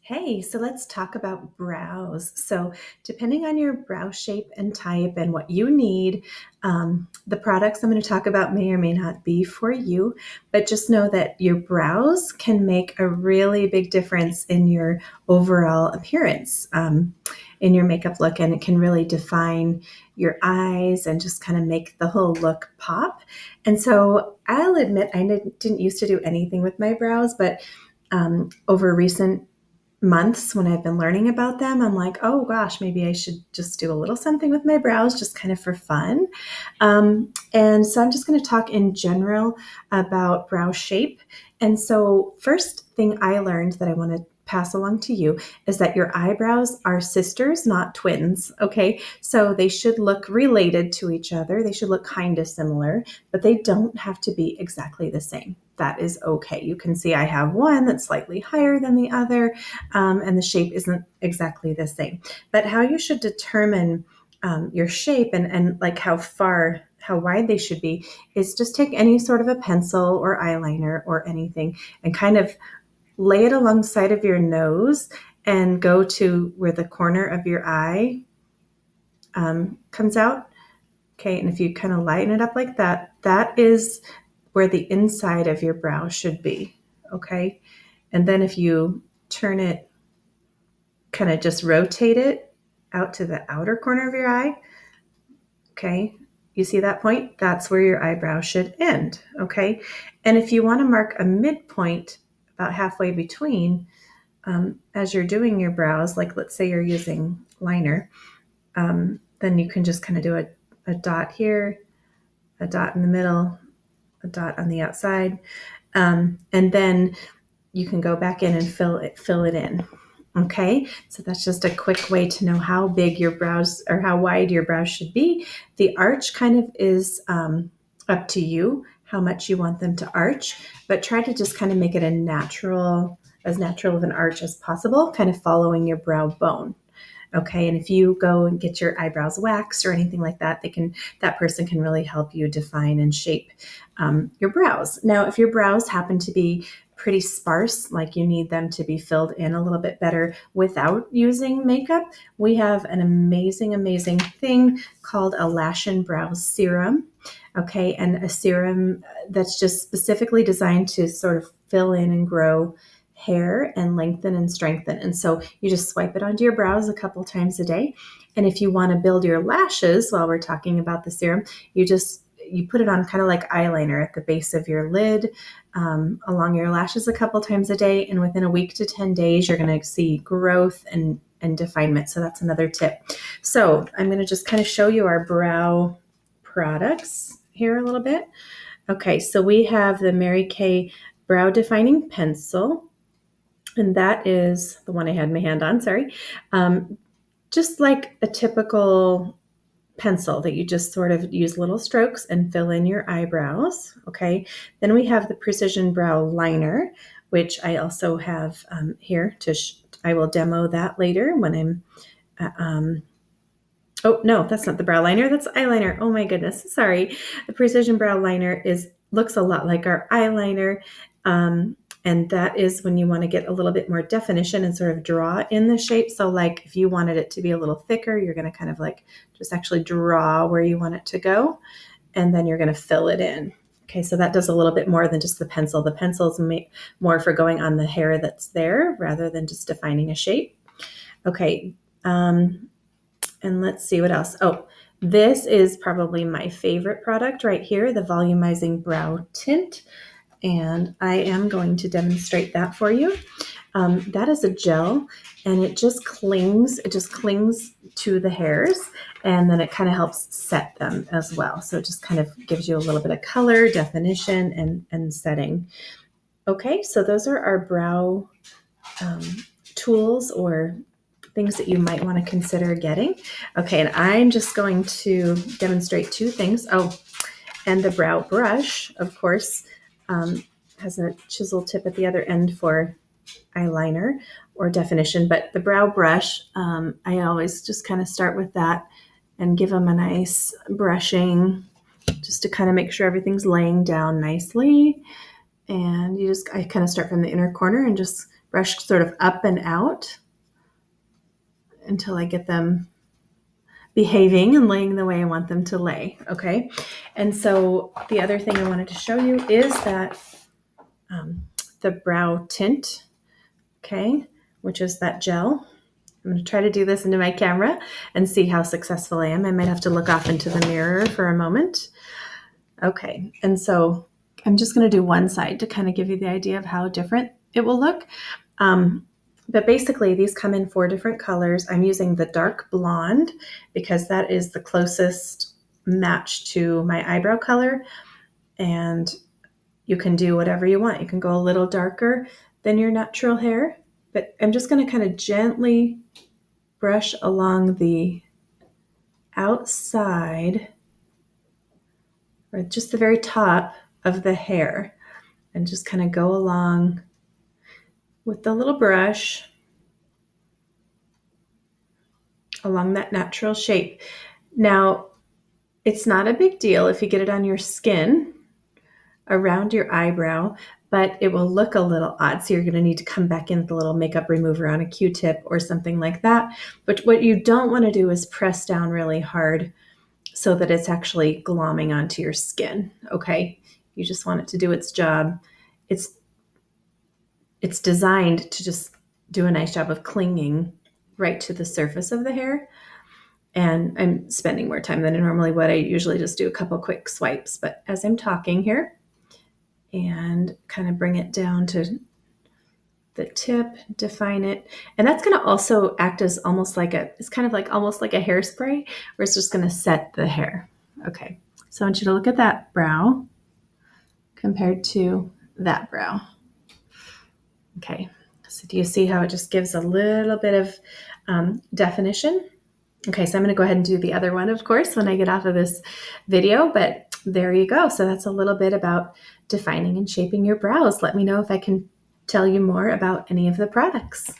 Hey, so let's talk about brows. So, depending on your brow shape and type and what you need, the products I'm going to talk about may or may not be for you, but just know that your brows can make a really big difference in your overall appearance, in your makeup look, and it can really define your eyes and just kind of make the whole look pop. And so, I'll admit I didn't used to do anything with my brows, but over recent months when I've been learning about them, I'm like, oh gosh, maybe I should just do a little something with my brows, just kind of for fun. And so I'm just going to talk in general about brow shape. And so, first thing I learned that I want to pass along to you is that your eyebrows are sisters, not twins. Okay. So they should look related to each other. They should look kind of similar, but they don't have to be exactly the same. That is okay. You can see I have one that's slightly higher than the other, and the shape isn't exactly the same. But how you should determine your shape and like how wide they should be is just take any sort of a pencil or eyeliner or anything and kind of lay it alongside of your nose and go to where the corner of your eye comes out. Okay, and if you kind of lighten it up like that, that is where the inside of your brow should be. Okay, and then if you turn it, kind of just rotate it out to the outer corner of your eye. Okay, you see that point? That's where your eyebrow should end. Okay, and if you want to mark a midpoint about halfway between, as you're doing your brows, like let's say you're using liner, then you can just kind of do a dot here, a dot in the middle, a dot on the outside, and then you can go back in and fill it in. Okay, so that's just a quick way to know how big your brows or how wide your brows should be. The arch kind of is up to you how much you want them to arch, but try to just kind of make it as natural of an arch as possible, kind of following your brow bone. Okay, and if you go and get your eyebrows waxed or anything like that, that person can really help you define and shape your brows. Now, if your brows happen to be pretty sparse, like you need them to be filled in a little bit better without using makeup, we have an amazing, amazing thing called a Lash and Brow Serum. Okay, and a serum that's just specifically designed to sort of fill in and grow hair and lengthen and strengthen. And so you just swipe it onto your brows a couple times a day. And if you want to build your lashes while we're talking about the serum, you put it on kind of like eyeliner at the base of your lid, along your lashes a couple times a day. And within a week to 10 days, you're going to see growth and definement. So that's another tip. So I'm going to just kind of show you our brow products here a little bit. Okay, so we have the Mary Kay Brow Defining Pencil. And that is the one I had my hand on, sorry. Just like a typical pencil that you just sort of use little strokes and fill in your eyebrows, okay? Then we have the Precision Brow Liner, which I also have here I will demo that later when I'm, oh no, that's not the brow liner, that's eyeliner. Oh my goodness, sorry. The Precision Brow Liner looks a lot like our eyeliner. And that is when you want to get a little bit more definition and sort of draw in the shape. So like if you wanted it to be a little thicker, you're going to kind of like just actually draw where you want it to go. And then you're going to fill it in. Okay, so that does a little bit more than just the pencil. The pencil is more for going on the hair that's there rather than just defining a shape. Okay, and let's see what else. Oh, this is probably my favorite product right here, the Volumizing Brow Tint. And I am going to demonstrate that for you. That is a gel, and it just clings to the hairs, and then it kind of helps set them as well. So it just kind of gives you a little bit of color, definition, and setting. Okay, so those are our brow tools or things that you might want to consider getting. Okay, and I'm just going to demonstrate two things. Oh, and the brow brush, of course, has a chisel tip at the other end for eyeliner or definition. But the brow brush, I always just kind of start with that and give them a nice brushing just to kind of make sure everything's laying down nicely. And I kind of start from the inner corner and just brush sort of up and out until I get them behaving and laying the way I want them to lay, okay? And so the other thing I wanted to show you is that the brow tint, okay, which is that gel. I'm going to try to do this into my camera and see how successful I am. I might have to look off into the mirror for a moment. Okay, and so I'm just going to do one side to kind of give you the idea of how different it will look. But basically, these come in 4 different colors. I'm using the dark blonde because that is the closest match to my eyebrow color. And you can do whatever you want. You can go a little darker than your natural hair. But I'm just going to kind of gently brush along the outside or just the very top of the hair and just kind of go along with the little brush along that natural shape. Now, it's not a big deal if you get it on your skin around your eyebrow, but it will look a little odd. So you're going to need to come back in with a little makeup remover on a Q-tip or something like that. But what you don't want to do is press down really hard so that it's actually glomming onto your skin, okay? You just want it to do its job. It's designed to just do a nice job of clinging right to the surface of the hair. And I'm spending more time than I normally would. I usually just do a couple quick swipes, but as I'm talking here and kind of bring it down to the tip, define it. And that's going to also act as almost like it's kind of like almost like a hairspray where it's just going to set the hair. Okay. So I want you to look at that brow compared to that brow. Okay. So do you see how it just gives a little bit of definition? Okay, so I'm going to go ahead and do the other one, of course, when I get off of this video, but there you go. So that's a little bit about defining and shaping your brows. Let me know if I can tell you more about any of the products.